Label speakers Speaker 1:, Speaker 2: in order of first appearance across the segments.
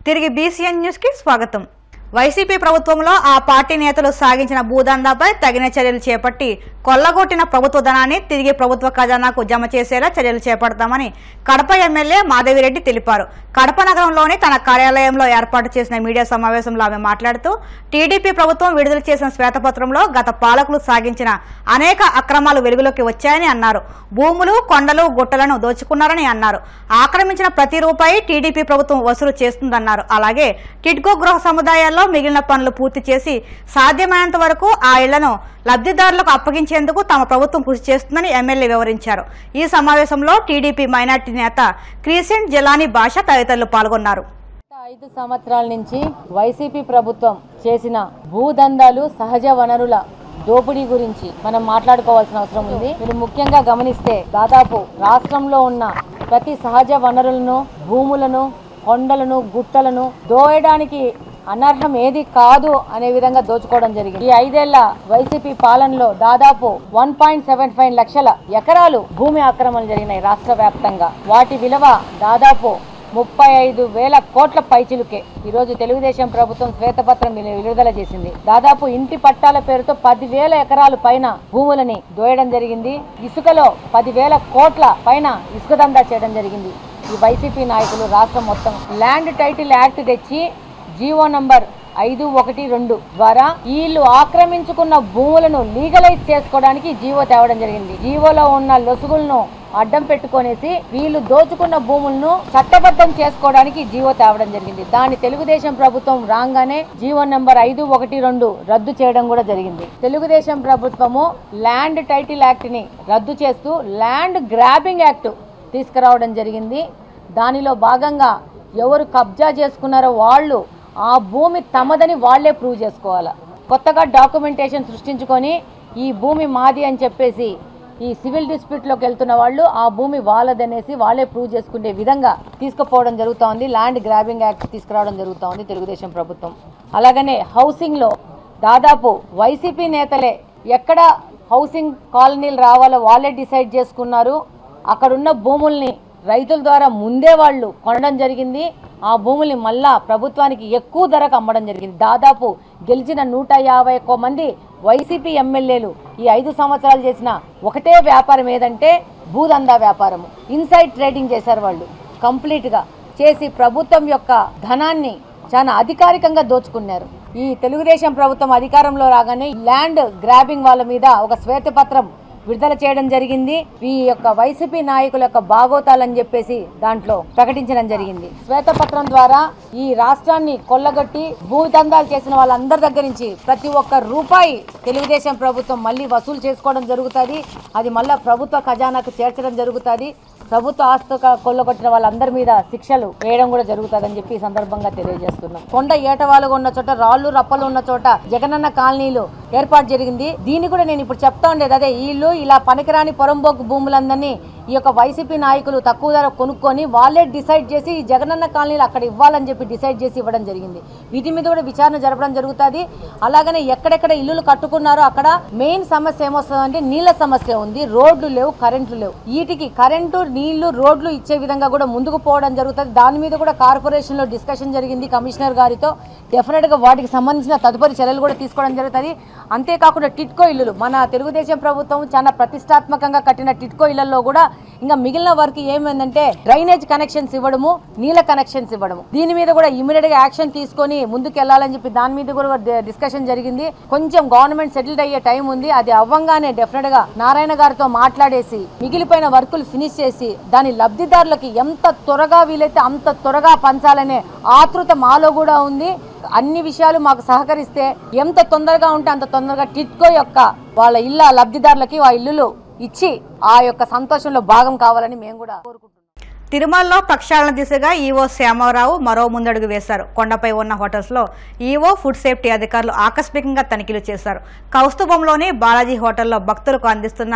Speaker 1: తిరిగి BCN news కి స్వాగతం. వైసీపీ ప్రభుత్వంలో ఆ పార్టీ నేతలు సాగించిన భూదందాపై తగిన చర్యలు చేపట్టి కొల్లగొట్టిన ప్రభుత్వ ధనాన్ని తిరిగి ప్రభుత్వ ఖజానాకు జమ చేసేలా చర్యలు చేపడతామని కడప ఎమ్మెల్యే మాధవిరెడ్డి తెలిపారు. కడప నగరంలోని తన కార్యాలయంలో ఏర్పాటు చేసిన మీడియా సమావేశంలో ఆమె మాట్లాడుతూ టీడీపీ ప్రభుత్వం విడుదల చేసిన శ్వేతపత్రంలో గత పాలకులు సాగించిన అనేక అక్రమాలు వెలుగులోకి వచ్చాయని అన్నారు. భూములు, కొండలు, గుట్టలను దోచుకున్నారని అన్నారు. ఆక్రమించిన ప్రతి రూపాయి టీడీపీ ప్రభుత్వం వసూలు చేస్తుందన్నారు. అలాగే టిడ్కో గృహ సముదాయాల్లో మిగిలిన పనులు పూర్తి చేసి సాధ్యమైనంత వరకు ఆ ఇళ్లను లబ్ధిదారులకు అప్పగించేందుకు తమ ప్రభుత్వం కృషి చేస్తుందని ఎమ్మెల్యే వివరించారు. ఈ సమావేశంలో టీడీపీ మైనార్టీ నేత క్రిసెంట్ జలానీ భాష తదితరులు పాల్గొన్నారు.
Speaker 2: 5 సంవత్సరాల నుంచి వైసీపీ ప్రభుత్వం చేసిన భూదందాలు, సహజ వనరుల దోపిడీ గురించి మనం మాట్లాడుకోవాల్సిన అవసరం ఉంది. మీరు ముఖ్యంగా గమనిస్తే దాదాపు రాష్ట్రంలో ఉన్న ప్రతి సహజ వనరులను, భూములను, కొండలను, గుట్టలను దోయడానికి అనర్హం ఏది కాదు అనే విధంగా దోచుకోవడం జరిగింది. ఈ 5 ఏళ్ల వైసీపీ పాలనలో దాదాపు 1.75 లక్షల ఎకరాలు భూమి ఆక్రమణలు జరిగినాయి రాష్ట్ర వ్యాప్తంగా. వాటి విలువ దాదాపు 35,000 కోట్ల పైచిలుకే. ఈరోజు తెలుగుదేశం ప్రభుత్వం శ్వేతపత్రం విడుదల చేసింది. దాదాపు ఇంటి పట్టాల పేరుతో 10,000 ఎకరాలు పైన భూములని దోయడం జరిగింది. ఇసుకలో 10,000 కోట్ల పైన ఇసుక దందా చేయడం జరిగింది. ఈ వైసీపీ నాయకులు రాష్ట్రం మొత్తం ల్యాండ్ టైటిల్ యాక్ట్ తెచ్చి జీవో నంబర్ 512 ద్వారా వీళ్ళు ఆక్రమించుకున్న భూములను లీగలైజ్ చేసుకోవడానికి జీవో తేవడం జరిగింది. జీవోలో ఉన్న లొసుగులను అడ్డం పెట్టుకునేసి వీళ్ళు దోచుకున్న భూములను చట్టబద్ధం చేసుకోవడానికి జీవో తేవడం జరిగింది. దాని తెలుగుదేశం ప్రభుత్వం రాగానే జీవో నంబర్ 512 రద్దు చేయడం కూడా జరిగింది. తెలుగుదేశం ప్రభుత్వము ల్యాండ్ టైటిల్ యాక్ట్ ని రద్దు చేస్తూ ల్యాండ్ గ్రాబింగ్ యాక్ట్ తీసుకురావడం జరిగింది. దానిలో భాగంగా ఎవరు కబ్జా చేసుకున్నారో వాళ్ళు ఆ భూమి తమదని వాళ్లే ప్రూవ్ చేసుకోవాలి. కొత్తగా డాక్యుమెంటేషన్ సృష్టించుకొని ఈ భూమి మాది అని చెప్పేసి ఈ సివిల్ డిస్ప్యూట్లోకి వెళ్తున్న వాళ్ళు ఆ భూమి వాళ్ళదనేసి వాళ్ళే ప్రూవ్ చేసుకునే విధంగా తీసుకుపోవడం జరుగుతోంది. ల్యాండ్ గ్రాబింగ్ యాక్ట్ తీసుకురావడం జరుగుతోంది తెలుగుదేశం ప్రభుత్వం. అలాగనే హౌసింగ్లో దాదాపు వైసీపీ నేతలే ఎక్కడ హౌసింగ్ కాలనీలు రావాలో వాళ్ళే డిసైడ్ చేసుకున్నారు. అక్కడున్న భూముల్ని రైతుల ద్వారా ముందే వాళ్ళు కొనడం జరిగింది. ఆ భూముల్ని మళ్ళా ప్రభుత్వానికి ఎక్కువ ధరకు అమ్మడం జరిగింది. దాదాపు గెలిచిన 151 మంది వైసీపీ ఎమ్మెల్యేలు ఈ 5 సంవత్సరాలు చేసిన ఒకటే వ్యాపారం ఏదంటే భూదందా వ్యాపారము. ఇన్సైడ్ ట్రేడింగ్ చేశారు వాళ్ళు కంప్లీట్గా చేసి ప్రభుత్వం యొక్క ధనాన్ని చాలా అధికారికంగా దోచుకున్నారు. ఈ తెలుగుదేశం ప్రభుత్వం అధికారంలో రాగానే ల్యాండ్ గ్రాబింగ్ వాళ్ళ మీద ఒక శ్వేతపత్రం విడుదల చేయడం జరిగింది. ఈ యొక్క వైసీపీ నాయకుల యొక్క బాగోతాలని చెప్పేసి దాంట్లో ప్రకటించడం జరిగింది. శ్వేతపత్రం ద్వారా ఈ రాష్ట్రాన్ని కొల్లగొట్టి భూదందాలు చేసిన వాళ్ళందరి దగ్గర నుంచి ప్రతి ఒక్క రూపాయి తెలుగుదేశం ప్రభుత్వం మళ్ళీ వసూలు చేసుకోవడం జరుగుతుంది. అది మళ్ళీ ప్రభుత్వ ఖజానాకు చేర్చడం జరుగుతుంది. ప్రభుత్వ ఆస్తి కొల్లగొట్టిన వాళ్ళందరి మీద శిక్షలు వేయడం కూడా జరుగుతుందని చెప్పి ఈ సందర్భంగా తెలియజేస్తున్నాం. కొండ ఏటవాలుగా ఉన్న చోట, రాళ్లు రప్పలు ఉన్న చోట జగనన్న కాలనీలు ఏర్పాటు జరిగింది. దీన్ని కూడా నేను ఇప్పుడు చెప్తా ఉండేది అదే. వీళ్ళు ఇలా పనికిరాని పొరంబోకు భూములందరినీ ఈ యొక్క వైసీపీ నాయకులు తక్కువ ధర కొనుక్కొని వాళ్ళే డిసైడ్ చేసి ఈ జగనన్న కాలనీలు అక్కడ ఇవ్వాలని చెప్పి డిసైడ్ చేసి ఇవ్వడం జరిగింది. వీటి మీద కూడా విచారణ జరపడం జరుగుతుంది. అలాగనే ఎక్కడెక్కడ ఇల్లులు కట్టుకున్నారో అక్కడ మెయిన్ సమస్య ఏమొస్తుందంటే నీళ్ల సమస్య ఉంది. రోడ్లు లేవు, కరెంట్లు లేవు. వీటికి కరెంటు, నీళ్లు, రోడ్లు ఇచ్చే విధంగా కూడా ముందుకు పోవడం జరుగుతుంది. దాని మీద కూడా కార్పొరేషన్ లో డిస్కషన్ జరిగింది కమిషనర్ గారితో. డెఫినెట్ గా వాటికి సంబంధించిన తదుపరి చర్యలు కూడా తీసుకోవడం జరుగుతుంది. అంతేకాకుండా టిట్కో ఇల్లులు మన తెలుగుదేశం ప్రభుత్వం చాలా ప్రతిష్టాత్మకంగా కట్టిన టిట్కో ఇళ్లలో కూడా ఇంకా మిగిలిన వర్క్ ఏమైందంటే డ్రైనేజ్ కనెక్షన్స్ ఇవ్వడము, నీళ్ళ కనెక్షన్స్ ఇవ్వడము. దీని మీద కూడా ఇమీడియట్ గా యాక్షన్ తీసుకొని ముందుకు వెళ్ళాలని చెప్పి దాని మీద కూడా డిస్కషన్ జరిగింది. కొంచెం గవర్నమెంట్ సెటిల్డ్ అయ్యే టైం ఉంది. అది అవ్వంగానే డెఫినెట్ గా నారాయణ గారితో మాట్లాడేసి మిగిలిపోయిన వర్కులు ఫినిష్ చేసి దాని లబ్ధిదారులకి ఎంత త్వరగా వీలైతే అంత త్వరగా పంచాలనే ఆతృత మాలో కూడా ఉంది. అన్ని విషయాలు మాకు సహకరిస్తే ఎంత తొందరగా ఉంటే అంత తొందరగా టిట్కో యొక్క వాళ్ళ ఇళ్ళ లబ్ధిదారులకి ఆ ఇల్లులు ఇచ్చి ఆ యొక్క సంతోషంలో భాగం కావాలని మేము కూడా కోరుకుంటున్నాం.
Speaker 1: తిరుమలలో ప్రక్షాళన దిశగా ఈవో శ్యామరావు మరో ముందడుగు వేశారు. కొండపై ఉన్న హోటల్స్లో ఈవో, ఫుడ్ సేఫ్టీ అధికారులు ఆకస్మికంగా తనిఖీలు చేశారు. కౌస్తుభంలోని బాలాజీ హోటల్లో భక్తులకు అందిస్తున్న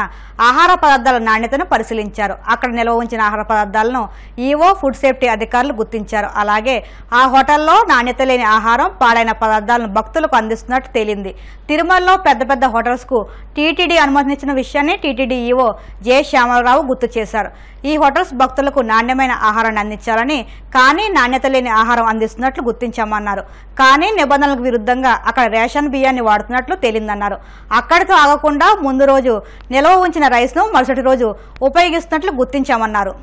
Speaker 1: ఆహార పదార్థాల నాణ్యతను పరిశీలించారు. అక్కడ నిల్వ ఉంచిన ఆహార పదార్థాలను ఈవో, ఫుడ్ సేఫ్టీ అధికారులు గుర్తించారు. అలాగే ఆ హోటల్లో నాణ్యత లేని ఆహారం, పాడైన పదార్థాలను భక్తులకు అందిస్తున్నట్టు తేలింది. తిరుమలలో పెద్ద పెద్ద హోటల్స్కు టీటీడీ అనుమతించిన విషయాన్ని టీటీడీ ఈవో జె శ్యామరావు గుర్తు చేశారు. ఈ హోటల్స్ భక్తులకు నాణ్యత నాణ్యమైన ఆహారాన్ని అందించాలని, కానీ నాణ్యత లేని ఆహారం అందిస్తున్నట్లు గుర్తించామన్నారు. కానీ నిబంధనలకు విరుద్ధంగా అక్కడ రేషన్ బియ్యాన్ని వాడుతున్నట్లు తేలిందన్నారు. అక్కడితో ఆగకుండా ముందు రోజు నిల్వ ఉంచిన రైస్ను మరుసటి రోజు ఉపయోగిస్తున్నట్లు గుర్తించామన్నారు.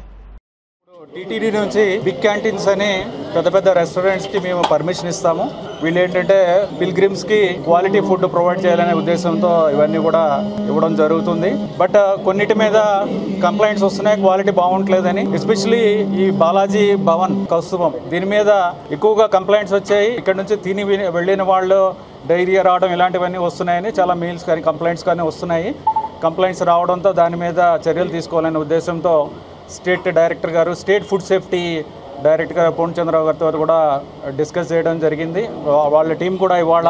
Speaker 3: టీటీడీ నుంచి బిగ్ క్యాంటీన్స్ అని పెద్ద పెద్ద రెస్టారెంట్స్కి మేము పర్మిషన్ ఇస్తాము. వీళ్ళు ఏంటంటే పిల్గ్రిమ్స్కి క్వాలిటీ ఫుడ్ ప్రొవైడ్ చేయాలనే ఉద్దేశంతో ఇవన్నీ కూడా ఇవ్వడం జరుగుతుంది. బట్ కొన్నిటి మీద కంప్లైంట్స్ వస్తున్నాయి, క్వాలిటీ బాగుంటలేదని. ఎస్పెషలీ ఈ బాలాజీ భవన్ కౌస్తుభం దీని మీద ఎక్కువగా కంప్లైంట్స్ వచ్చాయి. ఇక్కడ నుంచి తిని వెళ్ళిన వాళ్ళు డైరియా రావడం ఇలాంటివన్నీ వస్తున్నాయని చాలా మెయిల్స్ కానీ కంప్లైంట్స్ కానీ వస్తున్నాయి. కంప్లైంట్స్ రావడంతో దాని మీద చర్యలు తీసుకోవాలనే ఉద్దేశంతో స్టేట్ డైరెక్టర్ గారు, స్టేట్ ఫుడ్ సేఫ్టీ డైరెక్టర్ గారు పూర్ణచంద్రరావు గారితో కూడా డిస్కస్ చేయడం జరిగింది. వాళ్ళ టీం కూడా ఇవాళ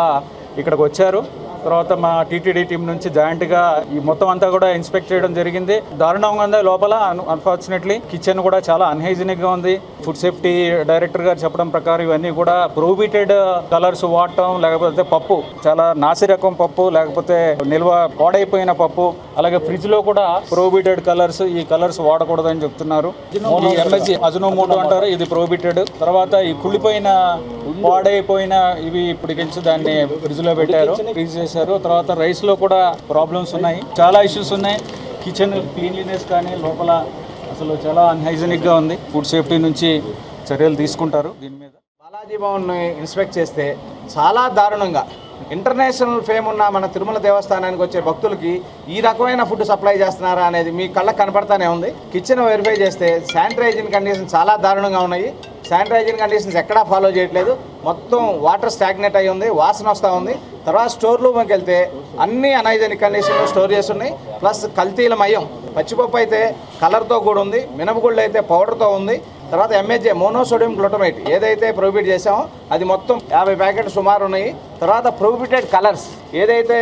Speaker 3: ఇక్కడికి వచ్చారు. తర్వాత మా టీటీడీ టీం నుంచి జాయింట్గా ఈ మొత్తం అంతా కూడా ఇన్స్పెక్ట్ చేయడం జరిగింది. దారుణంగా ఉంది లోపల. అన్ఫార్చునేట్లీ కిచెన్ కూడా చాలా అన్హైజీనిక్గా ఉంది. ఫుడ్ సేఫ్టీ డైరెక్టర్ గారు చెప్పడం ప్రకారం ఇవన్నీ కూడా ప్రొహిబిటెడ్ కలర్స్ వాడటం, లేకపోతే పప్పు చాలా నాసి రకం పప్పు, లేకపోతే నిల్వ పాడైపోయిన పప్పు, అలాగే ఫ్రిడ్జ్ లో కూడా ప్రొహిబిటెడ్ కలర్స్, ఈ కలర్స్ వాడకూడదని చెప్తున్నారు. ఈ ఎంఎస్జీ అజినోమోటో అంటారు, ఇది ప్రొహిబిటెడ్. తర్వాత ఈ కుళ్ళిపోయిన పాడైపోయిన ఇవి ఇప్పటికించి దాన్ని ఫ్రిడ్జ్ లో పెట్టారు, ఫ్రీజ్ చేశారు. తర్వాత రైస్ లో కూడా ప్రాబ్లమ్స్ ఉన్నాయి, చాలా ఇష్యూస్ ఉన్నాయి. కిచెన్ క్లీన్లీనెస్ కానీ లోపల అసలు చాలా అన్హైజీనిక్ గా ఉంది. ఫుడ్ సేఫ్టీ నుంచి చర్యలు తీసుకుంటారు దీని మీద.
Speaker 4: బాలాజీ భవన్ ఇన్స్పెక్ట్ చేస్తే చాలా దారుణంగా ఇంటర్నేషనల్ ఫేమ్ ఉన్న మన తిరుమల దేవస్థానానికి వచ్చే భక్తులకి ఈ రకమైన ఫుడ్ సప్లై చేస్తున్నారా అనేది మీ కళ్ళకు కనపడతానే ఉంది. కిచెన్ వెరిఫై చేస్తే శానిటైజింగ్ కండిషన్స్ చాలా దారుణంగా ఉన్నాయి. శానిటైజింగ్ కండిషన్స్ ఎక్కడా ఫాలో చేయట్లేదు. మొత్తం వాటర్ స్టాగ్నేట్ అయి ఉంది, వాసన వస్తూ ఉంది. తర్వాత స్టోర్ రూమ్కి వెళ్తే అన్ని అనైజెనిక్ కండిషన్లో స్టోర్ చేసి ఉన్నాయి. ప్లస్ కల్తీల మయం. పచ్చిపప్పు అయితే కలర్తో కూడా ఉంది, మినపగుళ్ళు అయితే పౌడర్తో ఉంది. తర్వాత ఎంహెచ్ఏ మోనోసోడియం గ్లూటమేట్ ఏదైతే ప్రొహిబిట్ చేసామో అది మొత్తం 50 ప్యాకెట్లు సుమారు ఉన్నాయి. తర్వాత ప్రొహిబిటెడ్ కలర్స్ ఏదైతే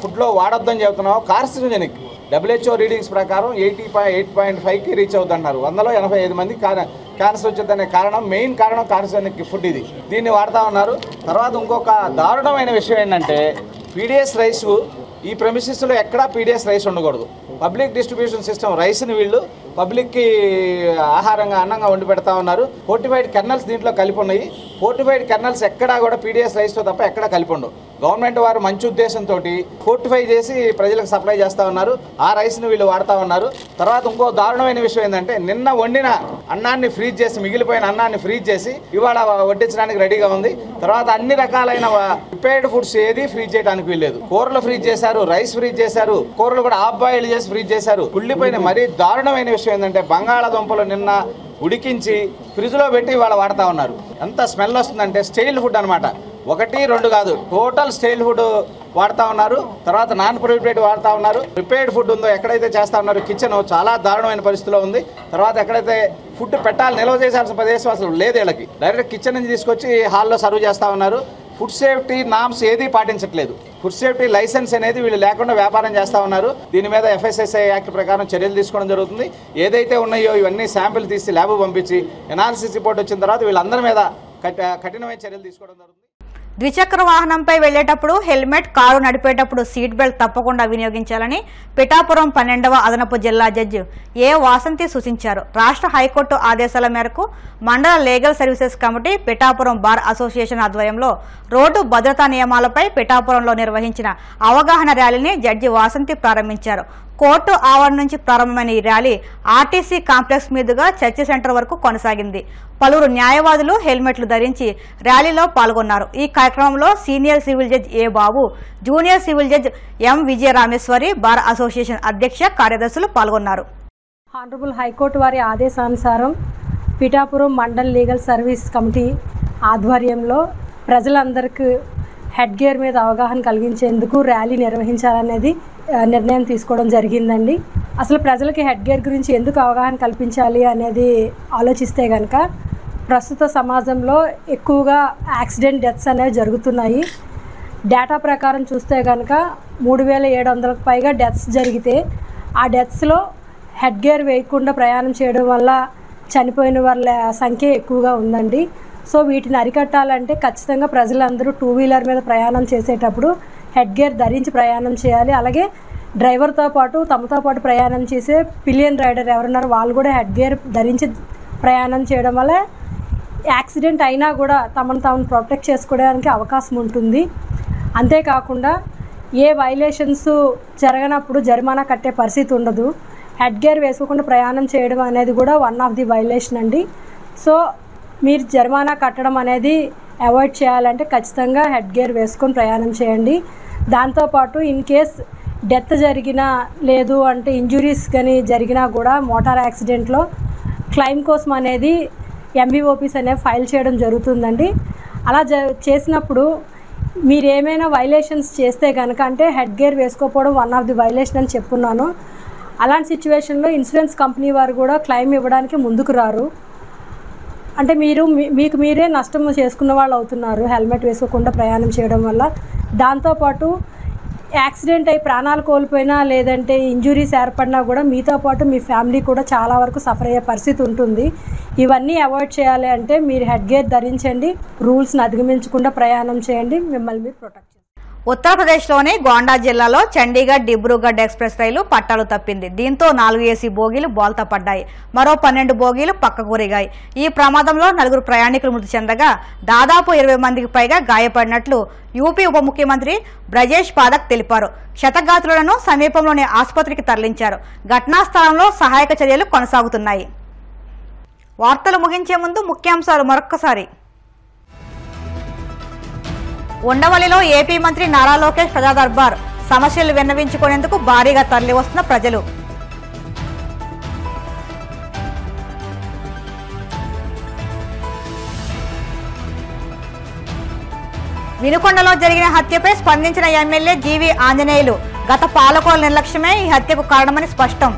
Speaker 4: ఫుడ్లో వాడొద్దని చెబుతున్నామో కార్సినోజెనిక్ WHO రీడింగ్స్ ప్రకారం 8.5కి రీచ్ అవుతున్నారు. 100లో 85 మంది క్యాన్సర్ వచ్చేదనే కారణం, మెయిన్ కారణం కార్సినోజెనిక్ ఫుడ్ ఇది. దీన్ని వాడుతూ ఉన్నారు. తర్వాత ఇంకొక దారుణమైన విషయం ఏంటంటే పీడిఎస్ రైస్ ఈ ప్రెమిసెస్లో ఎక్కడా పీడిఎస్ రైస్ ఉండకూడదు. పబ్లిక్ డిస్ట్రిబ్యూషన్ సిస్టమ్ రైస్ని వీళ్ళు పబ్లిక్కి ఆహారంగా అన్నంగా వండి పెడతా ఉన్నారు. ఫోర్టిఫైడ్ కెర్నల్స్ దీంట్లో కలిపి ఉన్నాయి. ఫోర్టిఫైడ్ కెర్నల్స్ ఎక్కడా కూడా పీడిఎస్ రైస్తో తప్ప ఎక్కడా కలిపి ఉండవు. గవర్నమెంట్ వారు మంచి ఉద్దేశంతో ఫోర్టిఫై చేసి ప్రజలకు సప్లై చేస్తూ ఉన్నారు. ఆ రైస్ని వీళ్ళు వాడుతూ ఉన్నారు. తర్వాత ఇంకో దారుణమైన విషయం ఏంటంటే నిన్న వండిన అన్నాన్ని ఫ్రీజ్ చేసి, మిగిలిపోయిన అన్నాన్ని ఫ్రీజ్ చేసి ఇవాళ వడ్డించడానికి రెడీగా ఉంది. తర్వాత అన్ని రకాలైన ప్రిపేర్డ్ ఫుడ్స్ ఏది ఫ్రీజ్ చేయడానికి వీల్లేదు. కూరలు ఫ్రీజ్ చేశారు, రైస్ ఫ్రీజ్ చేశారు, కూరలు కూడా హాఫ్ బాయిల్డ్ చేసి ఫ్రీజ్ చేశారు. కుళ్ళిపోయిన మరీ దారుణమైన విషయం ఏంటంటే బంగాళాదుంపలు నిన్న ఉడికించి ఫ్రిడ్జ్లో పెట్టి ఇవాళ వాడుతూ ఉన్నారు. ఎంత స్మెల్ వస్తుందంటే స్టైల్ ఫుడ్ అనమాట. 1, 2 కాదు, టోటల్ స్టైల్ ఫుడ్ వాడుతూ ఉన్నారు. తర్వాత నాన్ ప్రొహిబిటెడ్ వాడుతూ ఉన్నారు. ప్రిపేర్డ్ ఫుడ్ ఉందో ఎక్కడైతే చేస్తూ ఉన్నారు కిచెన్ చాలా దారుణమైన పరిస్థితిలో ఉంది. తర్వాత ఎక్కడైతే ఫుడ్ పెట్టాలి నిల్వ చేయాల్సిన ప్రదేశం అసలు లేదు వీళ్ళకి. డైరెక్ట్ కిచెన్ నుంచి తీసుకొచ్చి హాల్లో సర్వ్ చేస్తూ ఉన్నారు. ఫుడ్ సేఫ్టీ నామ్స్ ఏది పాటించట్లేదు. ఫుడ్ సేఫ్టీ లైసెన్స్ అనేది వీళ్ళు లేకుండా వ్యాపారం చేస్తూ ఉన్నారు. దీని మీద FSSAI యాక్ట్ ప్రకారం చర్యలు తీసుకోవడం జరుగుతుంది. ఏదైతే ఉన్నాయో ఇవన్నీ శాంపిల్ తీసి ల్యాబ్ పంపించి ఎనాలిసిస్ రిపోర్ట్ వచ్చిన తర్వాత వీళ్ళందరి మీద కఠినమైన చర్యలు తీసుకోవడం జరుగుతుంది.
Speaker 1: ద్విచక్ర వాహనంపై వెళ్లేటప్పుడు హెల్మెట్, కారు నడిపేటప్పుడు సీట్ బెల్ట్ తప్పకుండా వినియోగించాలని పిఠాపురం 12వ అదనపు జిల్లా జడ్జి ఏ వాసంతి సూచించారు. రాష్ట్ర హైకోర్టు ఆదేశాల మేరకు మండల legal services committee Pithapuram bar association ఆధ్వర్యంలో రోడ్డు భద్రతా నియమాలపై పిఠాపురంలో నిర్వహించిన అవగాహన ర్యాలీని జడ్జి వాసంతి ప్రారంభించారు. కోర్టు ఆవరణ నుంచి ప్రారంభమైన ఈ ర్యాలీ ఆర్టీసీ కాంప్లెక్స్ మీదుగా చర్చి సెంటర్ వరకు కొనసాగింది. పలువురు న్యాయవాదులు హెల్మెట్లు ధరించి ర్యాలీలో పాల్గొన్నారు. ఈ కార్యక్రమంలో senior civil judge A Babu, junior civil judge M Vijayarameshwari, bar association అధ్యక్ష కార్యదర్శులు పాల్గొన్నారు.
Speaker 5: ఆనరబుల్ హైకోర్టు వారి ఆదేశానుసారం Pithapuram mandal legal service committee ఆధ్వర్యంలో ప్రజలందరికీ హెడ్ గేర్ మీద అవగాహన కలిగించేందుకు ర్యాలీ నిర్వహించాలనేది నిర్ణయం తీసుకోవడం జరిగిందండి. అసలు ప్రజలకి హెడ్ గేర్ గురించి ఎందుకు అవగాహన కల్పించాలి అనేది ఆలోచిస్తే కనుక ప్రస్తుత సమాజంలో ఎక్కువగా యాక్సిడెంట్ డెత్స్ అనేవి జరుగుతున్నాయి. డేటా ప్రకారం చూస్తే కనుక 3700కు పైగా డెత్స్ జరిగితే ఆ డెత్స్లో హెడ్ గేర్ వేయకుండా ప్రయాణం చేయడం వల్ల చనిపోయిన వాళ్ళ సంఖ్య ఎక్కువగా ఉందండి. సో వీటిని అరికట్టాలంటే ఖచ్చితంగా ప్రజలందరూ 2 వీలర్ మీద ప్రయాణం చేసేటప్పుడు హెడ్ గేర్ ధరించి ప్రయాణం చేయాలి. అలాగే డ్రైవర్తో పాటు తమతో పాటు ప్రయాణం చేసే పిలియన్ రైడర్ ఎవరున్నారో వాళ్ళు కూడా హెడ్ గేర్ ధరించి ప్రయాణం చేయడం వల్ల యాక్సిడెంట్ అయినా కూడా తమను తాము ప్రొటెక్ట్ చేసుకోవడానికి అవకాశం ఉంటుంది. అంతేకాకుండా ఏ వైలేషన్స్ జరగనప్పుడు జరిమానా కట్టే పరిస్థితి ఉండదు. హెడ్ గేర్ వేసుకోకుండా ప్రయాణం చేయడం అనేది కూడా వన్ ఆఫ్ ది వైలేషన్ అండి. సో మీరు జరిమానా కట్టడం అనేది అవాయిడ్ చేయాలంటే ఖచ్చితంగా హెడ్ గేర్ వేసుకొని ప్రయాణం చేయండి. దాంతోపాటు ఇన్ కేస్ డెత్ జరిగినా లేదు అంటే ఇంజురీస్ కానీ జరిగినా కూడా మోటార్ యాక్సిడెంట్లో క్లెయిమ్ కోసం అనేది ఎంబీఓపీస్ అనేవి ఫైల్ చేయడం జరుగుతుందండి. అలా చేసినప్పుడు మీరు ఏమైనా వైలేషన్స్ చేస్తే కనుక అంటే హెడ్ గేర్ వేసుకోకపోవడం వన్ ఆఫ్ ది వైలేషన్ అని చెప్పున్నాను. అలాంటి సిచ్యువేషన్లో ఇన్సూరెన్స్ కంపెనీ వారు కూడా క్లెయిమ్ ఇవ్వడానికి ముందుకు రారు. అంటే మీకు మీరే నష్టం చేసుకున్న వాళ్ళు అవుతున్నారు హెల్మెట్ వేసుకోకుండా ప్రయాణం చేయడం వల్ల. దాంతోపాటు యాక్సిడెంట్ అయి ప్రాణాలు కోల్పోయినా లేదంటే ఇంజురీస్ ఏర్పడినా కూడా మీతో పాటు మీ ఫ్యామిలీ కూడా చాలా వరకు సఫర్ అయ్యే పరిస్థితి ఉంటుంది. ఇవన్నీ అవాయిడ్ చేయాలి అంటే మీరు హెడ్ గేర్ ధరించండి, రూల్స్ని అధిగమించకుండా ప్రయాణం చేయండి, మిమ్మల్ని మీరు ప్రొటెక్ట్.
Speaker 1: ఉత్తరప్రదేశ్లోని గోండా జిల్లాలో చండీగఢ్ డిబ్రూగఢ్ ఎక్స్ప్రెస్ రైలు పట్టాలు తప్పింది. దీంతో 4 ఏసీ బోగీలు బోల్తా పడ్డాయి. మరో 12 బోగీలు పక్కకూరిగాయి. ఈ ప్రమాదంలో 4 ప్రయాణికులు మృతి చెందగా దాదాపు 20 మందికి పైగా గాయపడినట్లు యూపీ ఉప ముఖ్యమంత్రి బ్రజేష్ పాఠక్ తెలిపారు. క్షతగాత్రులను సమీపంలోని ఆసుపత్రికి తరలించారు. ఘటనా స్థలంలో సహాయక చర్యలు కొనసాగుతున్నాయి. వార్తలు ముగించే ముందు ముఖ్యాంశాలు మరొక్కసారి. ఉండవల్లిలో ఏపీ మంత్రి నారా లోకేష్ ప్రజా దర్బార్. సమస్యలు విన్నవించుకునేందుకు భారీగా తరలివస్తున్న ప్రజలు. వినుకొండలో జరిగిన హత్యపై స్పందించిన ఎమ్మెల్యే జీవి ఆంజనేయులు. గత పాలకుల నిర్లక్ష్యమే ఈ హత్యకు కారణమని స్పష్టం.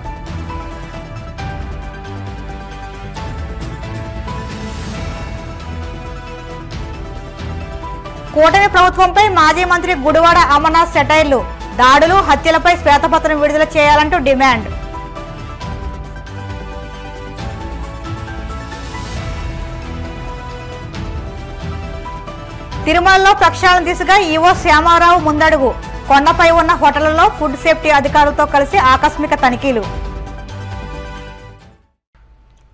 Speaker 1: కూటమి ప్రభుత్వంపై మాజీ మంత్రి గుడివాడ అమర్నాథ్ సెటైర్లు. దాడులు హత్యలపై శ్వేతపత్రం విడుదల చేయాలంటూ డిమాండ్. తిరుమలలో ప్రక్షాళన దిశగా ఈవో శ్యామారావు ముందడుగు. కొండపై ఉన్న హోటళ్లలో ఫుడ్ సేఫ్టీ అధికారులతో కలిసి ఆకస్మిక తనిఖీలు.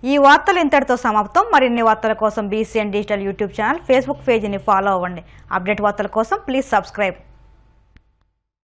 Speaker 1: ఈ వార్తలు ఇంతటితో సమాప్తం. మరిన్ని వార్తల కోసం BCN digital YouTube channel, Facebook పేజీని ఫాలో అవ్వండి. అప్డేట్ వార్తల కోసం ప్లీజ్ సబ్స్క్రైబ్.